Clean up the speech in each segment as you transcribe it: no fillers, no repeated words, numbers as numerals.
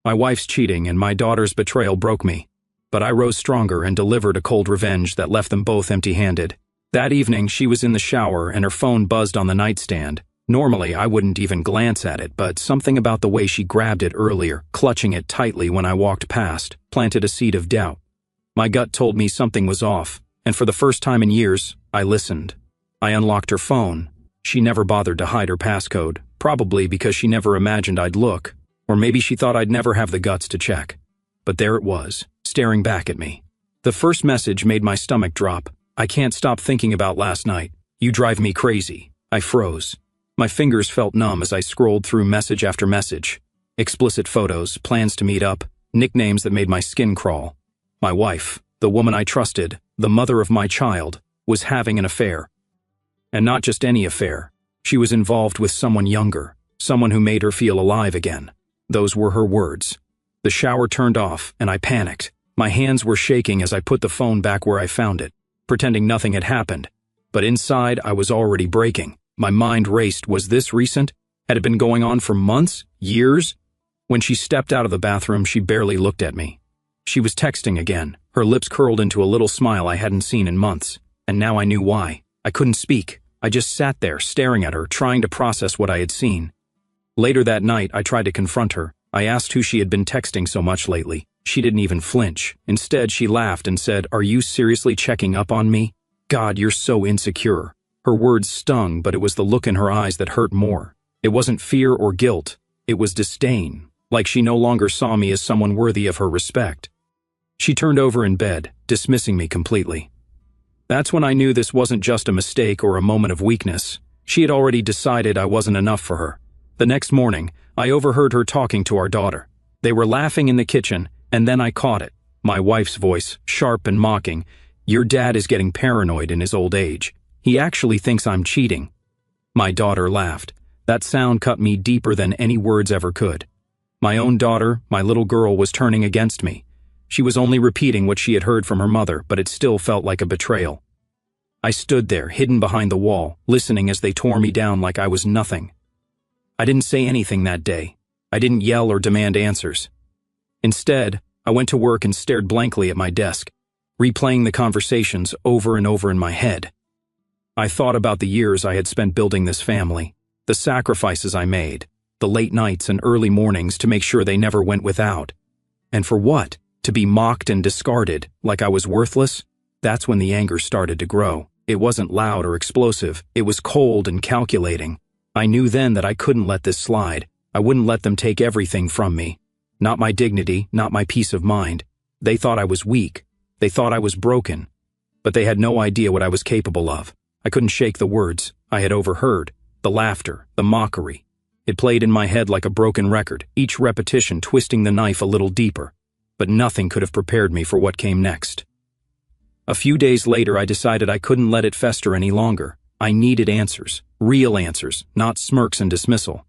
My wife's cheating and my daughter's betrayal broke me. But I rose stronger and delivered a cold revenge that left them both empty-handed. That evening, she was in the shower and her phone buzzed on the nightstand. Normally, I wouldn't even glance at it, but something about the way she grabbed it earlier, clutching it tightly when I walked past, planted a seed of doubt. My gut told me something was off, and for the first time in years, I listened. I unlocked her phone. She never bothered to hide her passcode, probably because she never imagined I'd look, or maybe she thought I'd never have the guts to check. But there it was, staring back at me. The first message made my stomach drop. I can't stop thinking about last night. You drive me crazy. I froze. My fingers felt numb as I scrolled through message after message. Explicit photos, plans to meet up, nicknames that made my skin crawl. My wife, the woman I trusted, the mother of my child, was having an affair. And not just any affair. She was involved with someone younger, someone who made her feel alive again. Those were her words. The shower turned off, and I panicked. My hands were shaking as I put the phone back where I found it, pretending nothing had happened. But inside, I was already breaking. My mind raced. Was this recent? Had it been going on for months? Years? When she stepped out of the bathroom, she barely looked at me. She was texting again, her lips curled into a little smile I hadn't seen in months. And now I knew why. I couldn't speak. I just sat there, staring at her, trying to process what I had seen. Later that night, I tried to confront her. I asked who she had been texting so much lately. She didn't even flinch. Instead, she laughed and said, "Are you seriously checking up on me? God, you're so insecure." Her words stung, but it was the look in her eyes that hurt more. It wasn't fear or guilt. It was disdain, like she no longer saw me as someone worthy of her respect. She turned over in bed, dismissing me completely. That's when I knew this wasn't just a mistake or a moment of weakness. She had already decided I wasn't enough for her. The next morning, I overheard her talking to our daughter. They were laughing in the kitchen, and then I caught it. My wife's voice, sharp and mocking. "Your dad is getting paranoid in his old age. He actually thinks I'm cheating." My daughter laughed. That sound cut me deeper than any words ever could. My own daughter, my little girl, was turning against me. She was only repeating what she had heard from her mother, but it still felt like a betrayal. I stood there, hidden behind the wall, listening as they tore me down like I was nothing. I didn't say anything that day. I didn't yell or demand answers. Instead, I went to work and stared blankly at my desk, replaying the conversations over and over in my head. I thought about the years I had spent building this family, the sacrifices I made, the late nights and early mornings to make sure they never went without. And for what? To be mocked and discarded, like I was worthless? That's when the anger started to grow. It wasn't loud or explosive. It was cold and calculating. I knew then that I couldn't let this slide. I wouldn't let them take everything from me. Not my dignity, not my peace of mind. They thought I was weak. They thought I was broken. But they had no idea what I was capable of. I couldn't shake the words I had overheard, the laughter, the mockery. It played in my head like a broken record, each repetition twisting the knife a little deeper. But nothing could have prepared me for what came next. A few days later, I decided I couldn't let it fester any longer. I needed answers, real answers, not smirks and dismissal.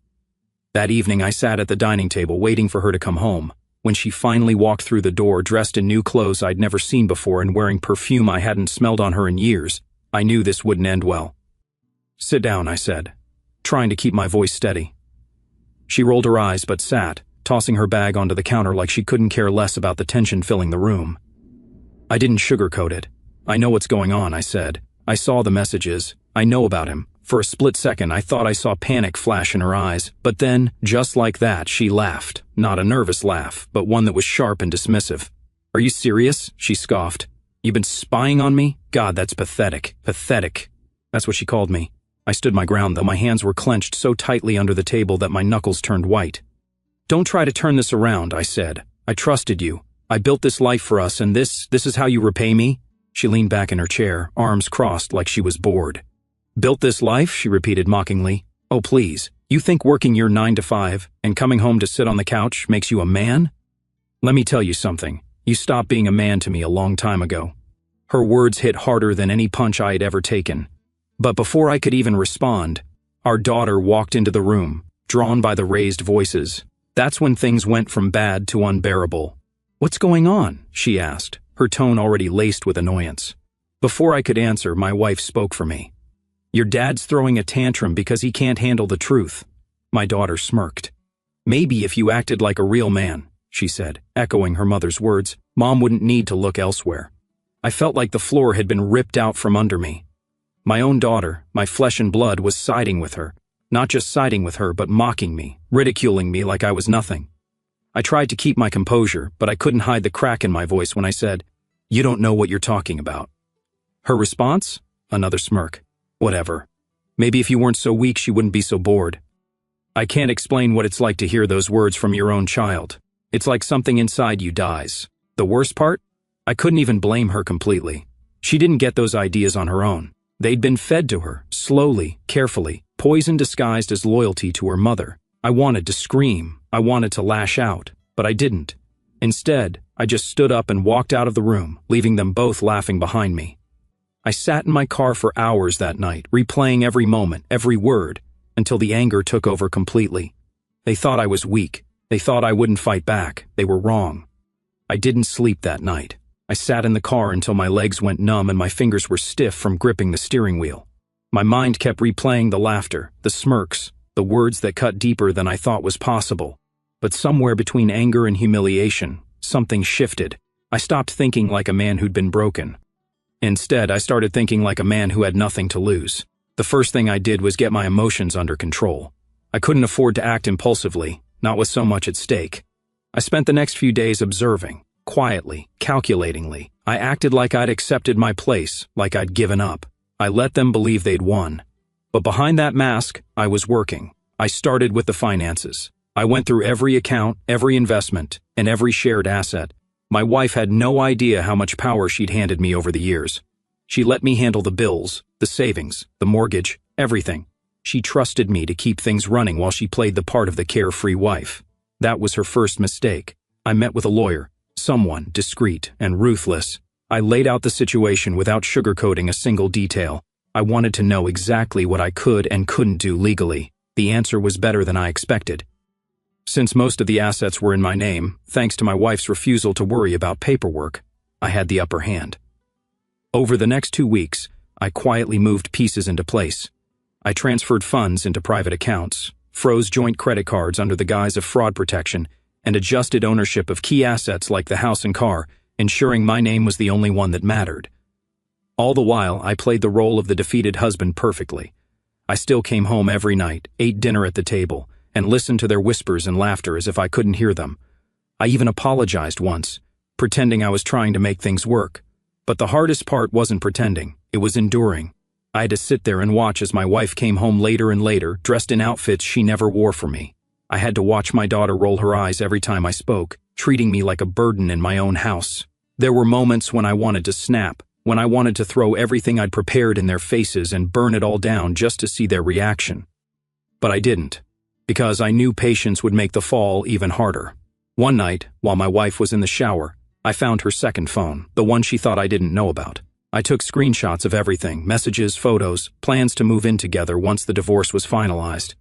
That evening, I sat at the dining table waiting for her to come home. When she finally walked through the door, dressed in new clothes I'd never seen before and wearing perfume I hadn't smelled on her in years, I knew this wouldn't end well. "Sit down," I said, trying to keep my voice steady. She rolled her eyes but sat, tossing her bag onto the counter like she couldn't care less about the tension filling the room. I didn't sugarcoat it. "I know what's going on," I said. "I saw the messages. I know about him." For a split second, I thought I saw panic flash in her eyes, but then, just like that, she laughed. Not a nervous laugh, but one that was sharp and dismissive. "Are you serious?" she scoffed. "You've been spying on me? God, that's pathetic. Pathetic." That's what she called me. I stood my ground, though my hands were clenched so tightly under the table that my knuckles turned white. "Don't try to turn this around," I said. "I trusted you. I built this life for us, and this is how you repay me?" She leaned back in her chair, arms crossed like she was bored. "Built this life?" she repeated mockingly. "Oh, please. You think working your 9 to 5 and coming home to sit on the couch makes you a man? Let me tell you something. You stopped being a man to me a long time ago." Her words hit harder than any punch I had ever taken. But before I could even respond, our daughter walked into the room, drawn by the raised voices. That's when things went from bad to unbearable. "What's going on?" she asked, her tone already laced with annoyance. Before I could answer, my wife spoke for me. "Your dad's throwing a tantrum because he can't handle the truth." My daughter smirked. "Maybe if you acted like a real man. she said, echoing her mother's words. Mom wouldn't need to look elsewhere. I felt like the floor had been ripped out from under me. My own daughter, my flesh and blood, was siding with her. Not just siding with her, but mocking me, ridiculing me like I was nothing. I tried to keep my composure, but I couldn't hide the crack in my voice when I said, "You don't know what you're talking about." Her response? Another smirk. Whatever. Maybe if you weren't so weak, she wouldn't be so bored. I can't explain what it's like to hear those words from your own child. It's like something inside you dies. The worst part? I couldn't even blame her completely. She didn't get those ideas on her own. They'd been fed to her, slowly, carefully, poison disguised as loyalty to her mother. I wanted to scream. I wanted to lash out, but I didn't. Instead, I just stood up and walked out of the room, leaving them both laughing behind me. I sat in my car for hours that night, replaying every moment, every word, until the anger took over completely. They thought I was weak. They thought I wouldn't fight back. They were wrong. I didn't sleep that night. I sat in the car until my legs went numb and my fingers were stiff from gripping the steering wheel. My mind kept replaying the laughter, the smirks, the words that cut deeper than I thought was possible. But somewhere between anger and humiliation, something shifted. I stopped thinking like a man who'd been broken. Instead, I started thinking like a man who had nothing to lose. The first thing I did was get my emotions under control. I couldn't afford to act impulsively, not with so much at stake. I spent the next few days observing, quietly, calculatingly. I acted like I'd accepted my place, like I'd given up. I let them believe they'd won. But behind that mask, I was working. I started with the finances. I went through every account, every investment, and every shared asset. My wife had no idea how much power she'd handed me over the years. She let me handle the bills, the savings, the mortgage, everything. She trusted me to keep things running while she played the part of the carefree wife. That was her first mistake. I met with a lawyer, someone discreet and ruthless. I laid out the situation without sugarcoating a single detail. I wanted to know exactly what I could and couldn't do legally. The answer was better than I expected. Since most of the assets were in my name, thanks to my wife's refusal to worry about paperwork, I had the upper hand. Over the next 2 weeks, I quietly moved pieces into place. I transferred funds into private accounts, froze joint credit cards under the guise of fraud protection, and adjusted ownership of key assets like the house and car, ensuring my name was the only one that mattered. All the while, I played the role of the defeated husband perfectly. I still came home every night, ate dinner at the table, and listened to their whispers and laughter as if I couldn't hear them. I even apologized once, pretending I was trying to make things work. But the hardest part wasn't pretending, it was enduring. I had to sit there and watch as my wife came home later and later, dressed in outfits she never wore for me. I had to watch my daughter roll her eyes every time I spoke, treating me like a burden in my own house. There were moments when I wanted to snap, when I wanted to throw everything I'd prepared in their faces and burn it all down just to see their reaction. But I didn't, because I knew patience would make the fall even harder. One night, while my wife was in the shower, I found her second phone, the one she thought I didn't know about. I took screenshots of everything, messages, photos, plans to move in together once the divorce was finalized.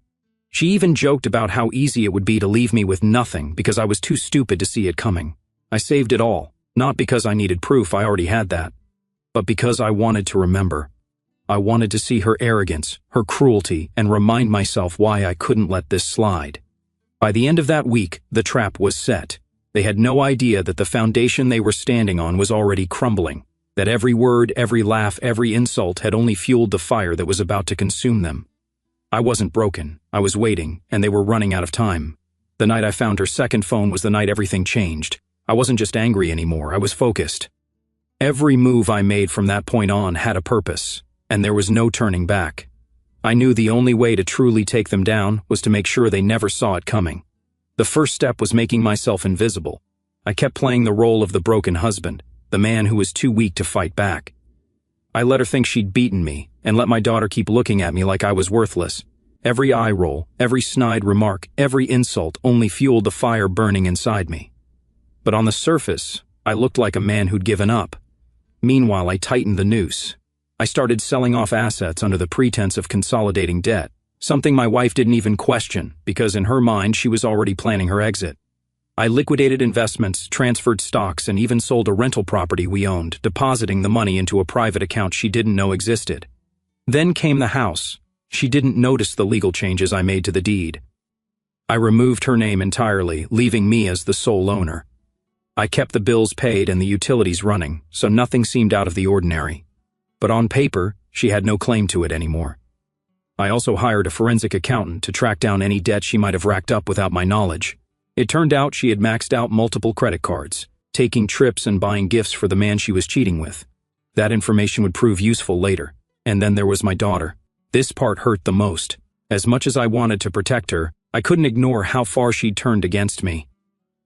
She even joked about how easy it would be to leave me with nothing because I was too stupid to see it coming. I saved it all, not because I needed proof, I already had that, but because I wanted to remember. I wanted to see her arrogance, her cruelty, and remind myself why I couldn't let this slide. By the end of that week, the trap was set. They had no idea that the foundation they were standing on was already crumbling, that every word, every laugh, every insult had only fueled the fire that was about to consume them. I wasn't broken, I was waiting, and they were running out of time. The night I found her second phone was the night everything changed. I wasn't just angry anymore, I was focused. Every move I made from that point on had a purpose, and there was no turning back. I knew the only way to truly take them down was to make sure they never saw it coming. The first step was making myself invisible. I kept playing the role of the broken husband, the man who was too weak to fight back. I let her think she'd beaten me, and let my daughter keep looking at me like I was worthless. Every eye roll, every snide remark, every insult only fueled the fire burning inside me. But on the surface, I looked like a man who'd given up. Meanwhile, I tightened the noose. I started selling off assets under the pretense of consolidating debt, something my wife didn't even question because in her mind she was already planning her exit. I liquidated investments, transferred stocks, and even sold a rental property we owned, depositing the money into a private account she didn't know existed. Then came the house. She didn't notice the legal changes I made to the deed. I removed her name entirely, leaving me as the sole owner. I kept the bills paid and the utilities running, so nothing seemed out of the ordinary. But on paper, she had no claim to it anymore. I also hired a forensic accountant to track down any debt she might have racked up without my knowledge. It turned out she had maxed out multiple credit cards, taking trips and buying gifts for the man she was cheating with. That information would prove useful later. And then there was my daughter. This part hurt the most. As much as I wanted to protect her, I couldn't ignore how far she'd turned against me.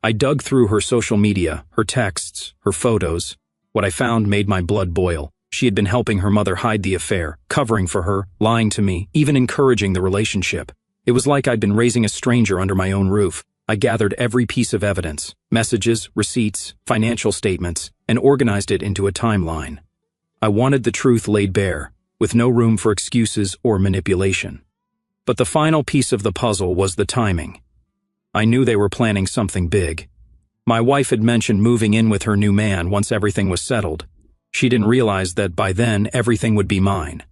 I dug through her social media, her texts, her photos. What I found made my blood boil. She had been helping her mother hide the affair, covering for her, lying to me, even encouraging the relationship. It was like I'd been raising a stranger under my own roof. I gathered every piece of evidence, messages, receipts, financial statements, and organized it into a timeline. I wanted the truth laid bare, with no room for excuses or manipulation. But the final piece of the puzzle was the timing. I knew they were planning something big. My wife had mentioned moving in with her new man once everything was settled. She didn't realize that by then everything would be mine.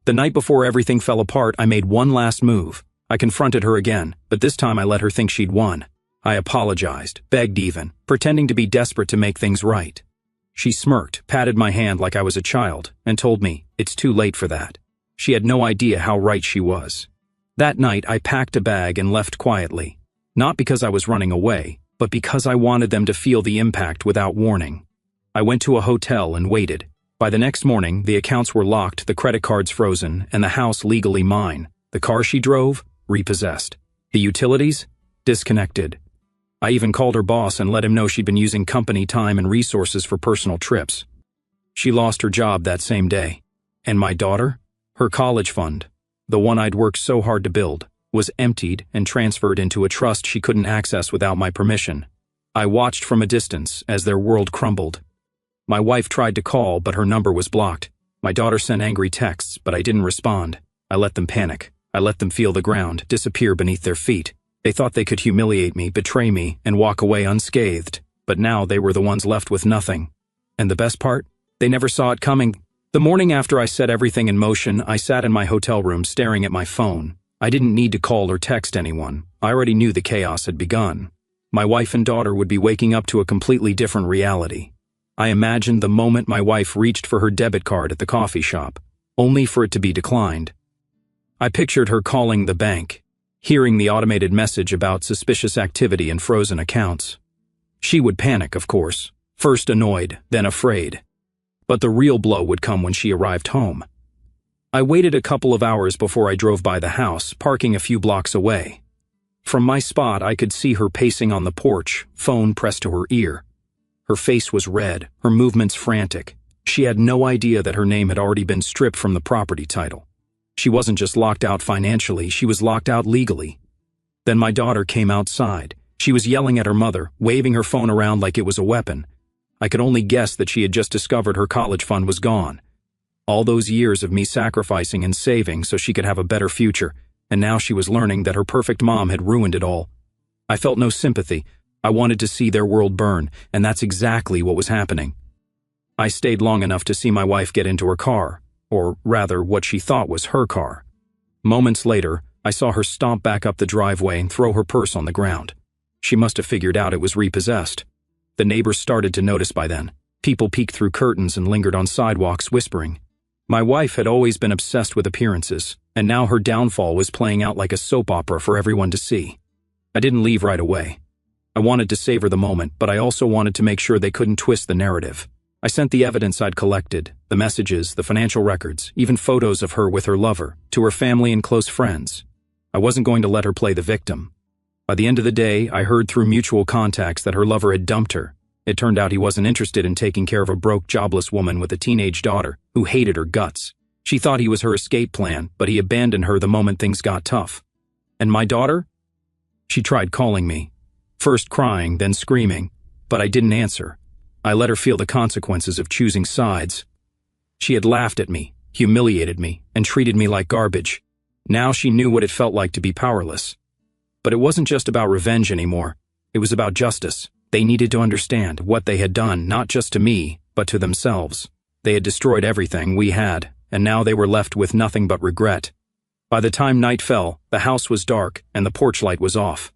The night before everything fell apart, I made one last move. I confronted her again, but this time I let her think she'd won. I apologized, begged even, pretending to be desperate to make things right. She smirked, patted my hand like I was a child, and told me, it's too late for that. She had no idea how right she was. That night, I packed a bag and left quietly. Not because I was running away, but because I wanted them to feel the impact without warning. I went to a hotel and waited. By the next morning, the accounts were locked, the credit cards frozen, and the house legally mine. The car she drove, repossessed. The utilities, disconnected. I even called her boss and let him know she'd been using company time and resources for personal trips. She lost her job that same day. And my daughter? Her college fund, the one I'd worked so hard to build, was emptied and transferred into a trust she couldn't access without my permission. I watched from a distance as their world crumbled. My wife tried to call, but her number was blocked. My daughter sent angry texts, but I didn't respond. I let them panic. I let them feel the ground disappear beneath their feet. They thought they could humiliate me, betray me, and walk away unscathed. But now they were the ones left with nothing. And the best part? They never saw it coming. The morning after I set everything in motion, I sat in my hotel room staring at my phone. I didn't need to call or text anyone. I already knew the chaos had begun. My wife and daughter would be waking up to a completely different reality. I imagined the moment my wife reached for her debit card at the coffee shop, only for it to be declined. I pictured her calling the bank, hearing the automated message about suspicious activity and frozen accounts. She would panic, of course, first annoyed, then afraid. But the real blow would come when she arrived home. I waited a couple of hours before I drove by the house, parking a few blocks away. From my spot, I could see her pacing on the porch, phone pressed to her ear. Her face was red, her movements frantic. She had no idea that her name had already been stripped from the property title. She wasn't just locked out financially, she was locked out legally. Then my daughter came outside. She was yelling at her mother, waving her phone around like it was a weapon. I could only guess that she had just discovered her college fund was gone. All those years of me sacrificing and saving so she could have a better future, and now she was learning that her perfect mom had ruined it all. I felt no sympathy. I wanted to see their world burn, and that's exactly what was happening. I stayed long enough to see my wife get into her car, or rather what she thought was her car. Moments later, I saw her stomp back up the driveway and throw her purse on the ground. She must have figured out it was repossessed. The neighbors started to notice by then. People peeked through curtains and lingered on sidewalks whispering. My wife had always been obsessed with appearances, and now her downfall was playing out like a soap opera for everyone to see. I didn't leave right away. I wanted to savor the moment, but I also wanted to make sure they couldn't twist the narrative. I sent the evidence I'd collected, the messages, the financial records, even photos of her with her lover, to her family and close friends. I wasn't going to let her play the victim. By the end of the day, I heard through mutual contacts that her lover had dumped her. It turned out he wasn't interested in taking care of a broke, jobless woman with a teenage daughter who hated her guts. She thought he was her escape plan, but he abandoned her the moment things got tough. And my daughter? She tried calling me, first crying, then screaming, but I didn't answer. I let her feel the consequences of choosing sides. She had laughed at me, humiliated me, and treated me like garbage. Now she knew what it felt like to be powerless. But it wasn't just about revenge anymore. It was about justice. They needed to understand what they had done, not just to me, but to themselves. They had destroyed everything we had, and now they were left with nothing but regret. By the time night fell, the house was dark and the porch light was off.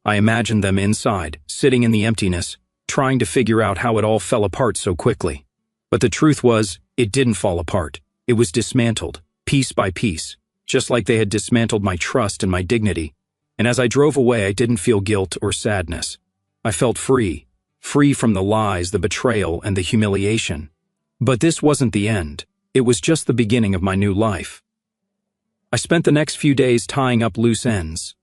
I imagined them inside, sitting in the emptiness, trying to figure out how it all fell apart so quickly. But the truth was, it didn't fall apart. It was dismantled, piece by piece, just like they had dismantled my trust and my dignity. And as I drove away, I didn't feel guilt or sadness. I felt free from the lies, the betrayal, and the humiliation. But this wasn't the end. It was just the beginning of my new life. I spent the next few days tying up loose ends.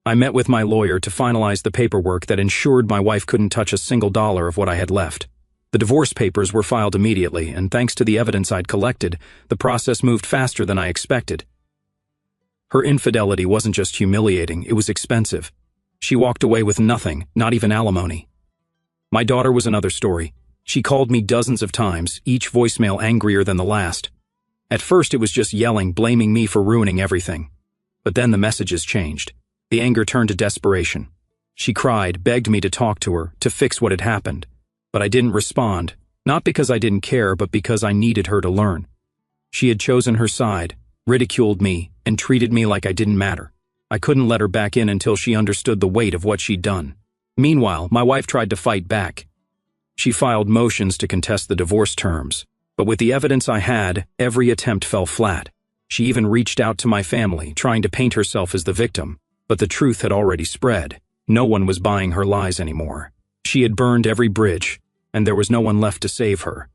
I met with my lawyer to finalize the paperwork that ensured my wife couldn't touch a single dollar of what I had left. The divorce papers were filed immediately, and thanks to the evidence I'd collected, the process moved faster than I expected. Her infidelity wasn't just humiliating, it was expensive. She walked away with nothing, not even alimony. My daughter was another story. She called me dozens of times, each voicemail angrier than the last. At first it was just yelling, blaming me for ruining everything. But then the messages changed. The anger turned to desperation. She cried, begged me to talk to her, to fix what had happened. But I didn't respond, not because I didn't care, but because I needed her to learn. She had chosen her side, ridiculed me, and treated me like I didn't matter. I couldn't let her back in until she understood the weight of what she'd done. Meanwhile, my wife tried to fight back. She filed motions to contest the divorce terms, but with the evidence I had, every attempt fell flat. She even reached out to my family, trying to paint herself as the victim. But the truth had already spread. No one was buying her lies anymore. She had burned every bridge, and there was no one left to save her.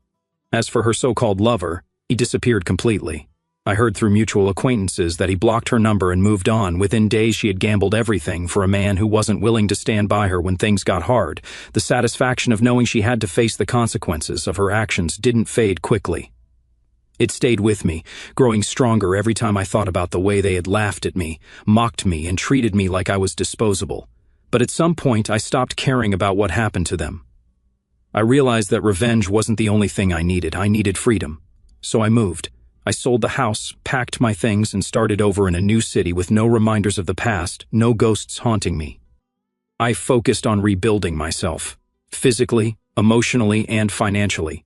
As for her so-called lover, he disappeared completely. I heard through mutual acquaintances that he blocked her number and moved on. Within days, she had gambled everything for a man who wasn't willing to stand by her when things got hard. The satisfaction of knowing she had to face the consequences of her actions didn't fade quickly. It stayed with me, growing stronger every time I thought about the way they had laughed at me, mocked me, and treated me like I was disposable. But at some point, I stopped caring about what happened to them. I realized that revenge wasn't the only thing I needed. I needed freedom. So I moved. I sold the house, packed my things, and started over in a new city with no reminders of the past, no ghosts haunting me. I focused on rebuilding myself, physically, emotionally, and financially.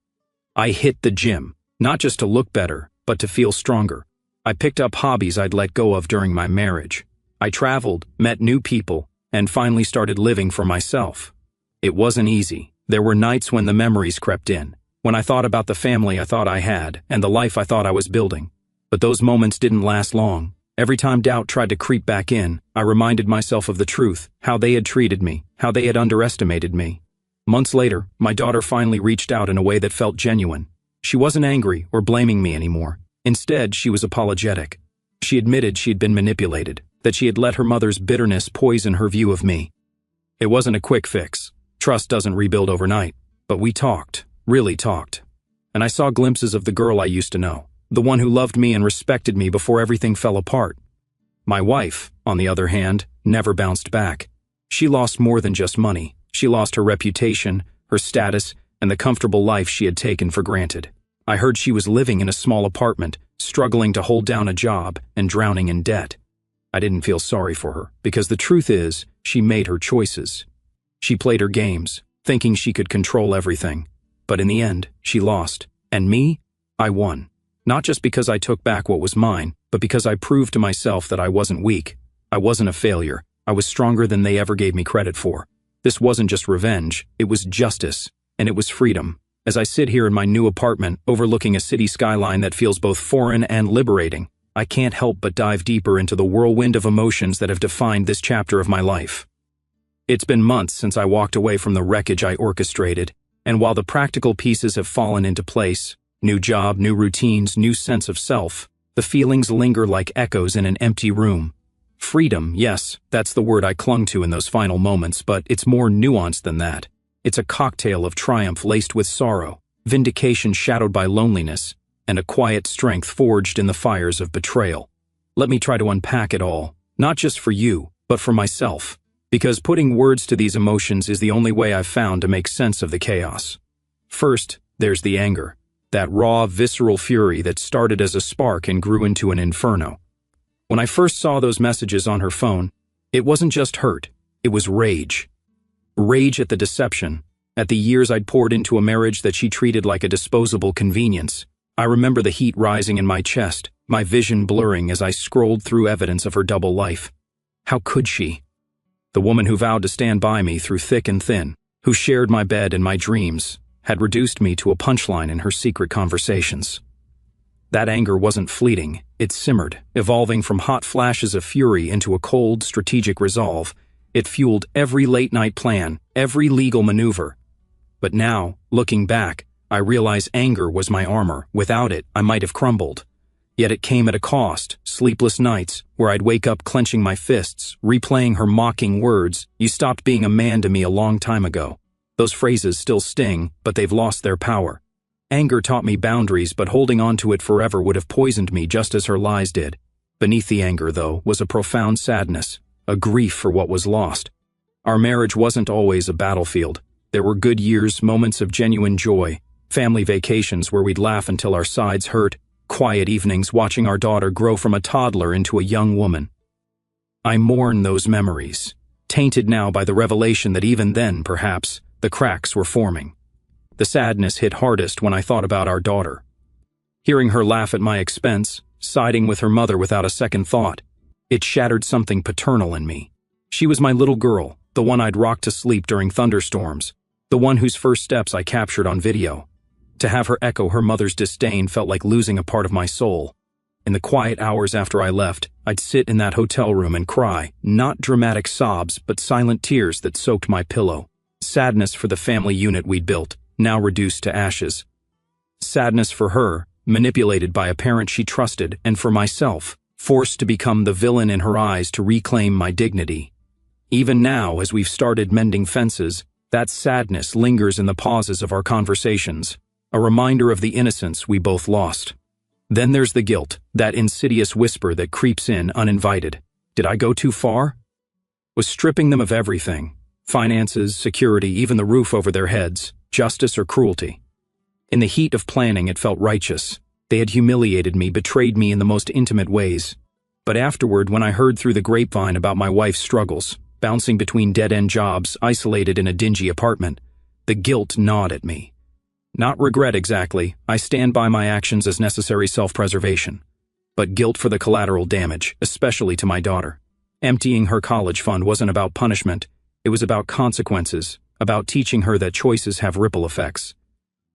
I hit the gym. Not just to look better, but to feel stronger. I picked up hobbies I'd let go of during my marriage. I traveled, met new people, and finally started living for myself. It wasn't easy. There were nights when the memories crept in, when I thought about the family I thought I had, and the life I thought I was building. But those moments didn't last long. Every time doubt tried to creep back in, I reminded myself of the truth, how they had treated me, how they had underestimated me. Months later, my daughter finally reached out in a way that felt genuine. She wasn't angry or blaming me anymore. Instead, she was apologetic. She admitted she'd been manipulated, that she had let her mother's bitterness poison her view of me. It wasn't a quick fix. Trust doesn't rebuild overnight. But we talked, really talked. And I saw glimpses of the girl I used to know, the one who loved me and respected me before everything fell apart. My wife, on the other hand, never bounced back. She lost more than just money. She lost her reputation, her status, and the comfortable life she had taken for granted. I heard she was living in a small apartment, struggling to hold down a job and drowning in debt. I didn't feel sorry for her, because the truth is, she made her choices. She played her games, thinking she could control everything. But in the end, she lost. And me? I won. Not just because I took back what was mine, but because I proved to myself that I wasn't weak. I wasn't a failure. I was stronger than they ever gave me credit for. This wasn't just revenge, it was justice. And it was freedom. As I sit here in my new apartment, overlooking a city skyline that feels both foreign and liberating, I can't help but dive deeper into the whirlwind of emotions that have defined this chapter of my life. It's been months since I walked away from the wreckage I orchestrated, and while the practical pieces have fallen into place, new job, new routines, new sense of self, the feelings linger like echoes in an empty room. Freedom, yes, that's the word I clung to in those final moments, but it's more nuanced than that. It's a cocktail of triumph laced with sorrow, vindication shadowed by loneliness, and a quiet strength forged in the fires of betrayal. Let me try to unpack it all, not just for you, but for myself, because putting words to these emotions is the only way I've found to make sense of the chaos. First, there's the anger, that raw, visceral fury that started as a spark and grew into an inferno. When I first saw those messages on her phone, it wasn't just hurt, it was rage. Rage at the deception, at the years I'd poured into a marriage that she treated like a disposable convenience. I remember the heat rising in my chest, my vision blurring as I scrolled through evidence of her double life. How could she? The woman who vowed to stand by me through thick and thin, who shared my bed and my dreams, had reduced me to a punchline in her secret conversations. That anger wasn't fleeting, it simmered, evolving from hot flashes of fury into a cold, strategic resolve. It fueled every late-night plan, every legal maneuver. But now, looking back, I realize anger was my armor. Without it, I might have crumbled. Yet it came at a cost, sleepless nights, where I'd wake up clenching my fists, replaying her mocking words, "You stopped being a man to me a long time ago." Those phrases still sting, but they've lost their power. Anger taught me boundaries, but holding on to it forever would have poisoned me just as her lies did. Beneath the anger, though, was a profound sadness, a grief for what was lost. Our marriage wasn't always a battlefield. There were good years, moments of genuine joy, family vacations where we'd laugh until our sides hurt, quiet evenings watching our daughter grow from a toddler into a young woman. I mourn those memories, tainted now by the revelation that even then, perhaps, the cracks were forming. The sadness hit hardest when I thought about our daughter. Hearing her laugh at my expense, siding with her mother without a second thought, it shattered something paternal in me. She was my little girl, the one I'd rocked to sleep during thunderstorms, the one whose first steps I captured on video. To have her echo her mother's disdain felt like losing a part of my soul. In the quiet hours after I left, I'd sit in that hotel room and cry, not dramatic sobs, but silent tears that soaked my pillow. Sadness for the family unit we'd built, now reduced to ashes. Sadness for her, manipulated by a parent she trusted, and for myself, forced to become the villain in her eyes to reclaim my dignity. Even now, as we've started mending fences, that sadness lingers in the pauses of our conversations, a reminder of the innocence we both lost. Then there's the guilt, that insidious whisper that creeps in uninvited. Did I go too far? Was stripping them of everything, finances, security, even the roof over their heads, justice or cruelty? In the heat of planning, it felt righteous. They had humiliated me, betrayed me in the most intimate ways. But afterward, when I heard through the grapevine about my wife's struggles, bouncing between dead-end jobs, isolated in a dingy apartment, the guilt gnawed at me. Not regret exactly, I stand by my actions as necessary self-preservation. But guilt for the collateral damage, especially to my daughter. Emptying her college fund wasn't about punishment, it was about consequences, about teaching her that choices have ripple effects.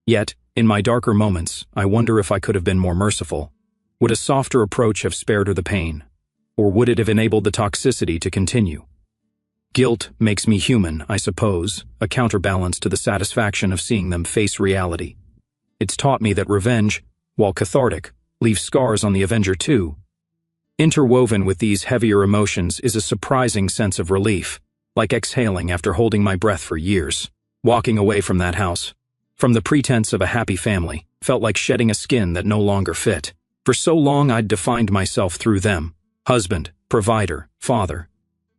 Yet, in my darker moments, I wonder if I could have been more merciful. Would a softer approach have spared her the pain? Or would it have enabled the toxicity to continue? Guilt makes me human, I suppose, a counterbalance to the satisfaction of seeing them face reality. It's taught me that revenge, while cathartic, leaves scars on the avenger too. Interwoven with these heavier emotions is a surprising sense of relief, like exhaling after holding my breath for years. Walking away from that house, from the pretense of a happy family, felt like shedding a skin that no longer fit. For so long I'd defined myself through them, husband, provider, father.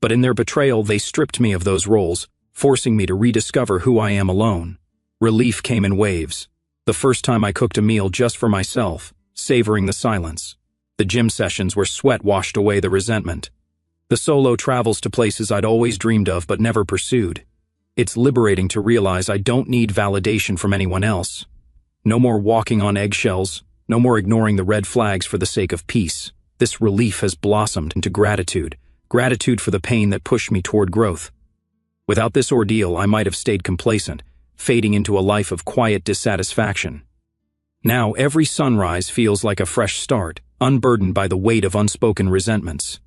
But in their betrayal, they stripped me of those roles, forcing me to rediscover who I am alone. Relief came in waves. The first time I cooked a meal just for myself, savoring the silence. The gym sessions where sweat washed away the resentment. The solo travels to places I'd always dreamed of but never pursued. It's liberating to realize I don't need validation from anyone else. No more walking on eggshells, no more ignoring the red flags for the sake of peace. This relief has blossomed into gratitude. Gratitude for the pain that pushed me toward growth. Without this ordeal, I might have stayed complacent, fading into a life of quiet dissatisfaction. Now every sunrise feels like a fresh start, unburdened by the weight of unspoken resentments.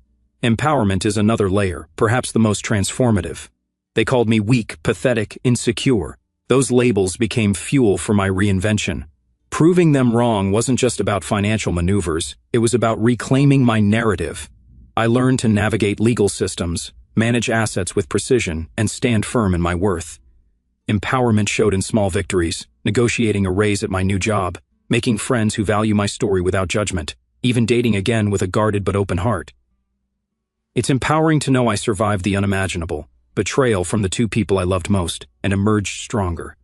Empowerment is another layer, perhaps the most transformative. They called me weak, pathetic, insecure. Those labels became fuel for my reinvention. Proving them wrong wasn't just about financial maneuvers, it was about reclaiming my narrative. I learned to navigate legal systems, manage assets with precision, and stand firm in my worth. Empowerment showed in small victories, negotiating a raise at my new job, making friends who value my story without judgment, even dating again with a guarded but open heart. It's empowering to know I survived the unimaginable, betrayal from the two people I loved most, and emerged stronger.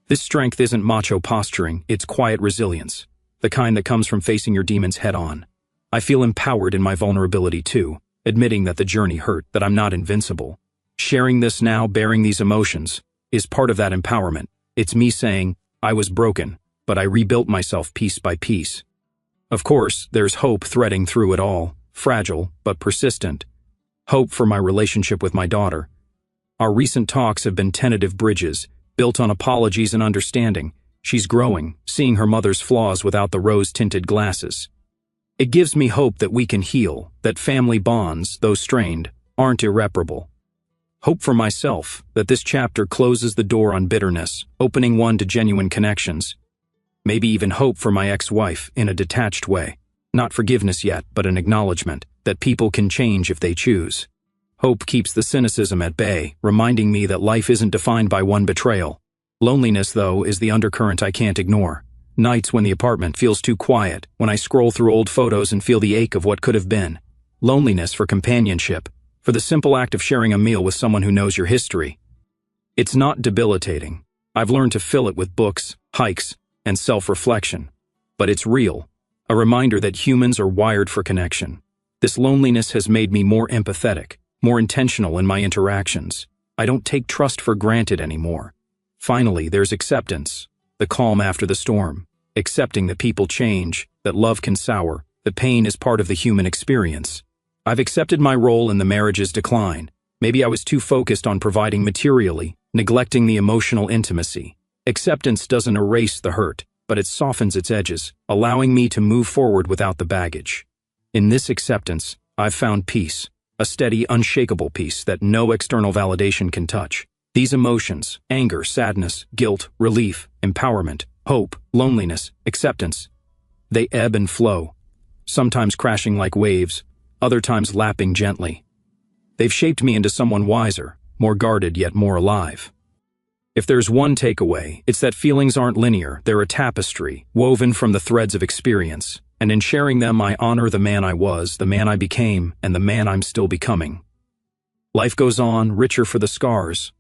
This strength isn't macho posturing, it's quiet resilience, the kind that comes from facing your demons head-on. I feel empowered in my vulnerability too, admitting that the journey hurt, that I'm not invincible. Sharing this now, bearing these emotions, is part of that empowerment. It's me saying, I was broken, but I rebuilt myself piece by piece. Of course, there's hope threading through it all, fragile but persistent. Hope for my relationship with my daughter. Our recent talks have been tentative bridges, built on apologies and understanding. She's growing, seeing her mother's flaws without the rose-tinted glasses. It gives me hope that we can heal, that family bonds, though strained, aren't irreparable. Hope for myself, that this chapter closes the door on bitterness, opening one to genuine connections. Maybe even hope for my ex-wife, in a detached way. Not forgiveness yet, but an acknowledgement that people can change if they choose. Hope keeps the cynicism at bay, reminding me that life isn't defined by one betrayal. Loneliness, though, is the undercurrent I can't ignore. Nights when the apartment feels too quiet, when I scroll through old photos and feel the ache of what could have been. Loneliness for companionship, for the simple act of sharing a meal with someone who knows your history. It's not debilitating. I've learned to fill it with books, hikes, and self-reflection. But it's real, a reminder that humans are wired for connection. This loneliness has made me more empathetic, more intentional in my interactions. I don't take trust for granted anymore. Finally, there's acceptance, the calm after the storm, accepting that people change, that love can sour, that pain is part of the human experience. I've accepted my role in the marriage's decline. Maybe I was too focused on providing materially, neglecting the emotional intimacy. Acceptance doesn't erase the hurt, but it softens its edges, allowing me to move forward without the baggage. In this acceptance, I've found peace, a steady, unshakable peace that no external validation can touch. These emotions, anger, sadness, guilt, relief, empowerment, hope, loneliness, acceptance, they ebb and flow, sometimes crashing like waves, other times lapping gently. They've shaped me into someone wiser, more guarded yet more alive. If there's one takeaway, it's that feelings aren't linear, they're a tapestry, woven from the threads of experience, and in sharing them I honor the man I was, the man I became, and the man I'm still becoming. Life goes on, richer for the scars,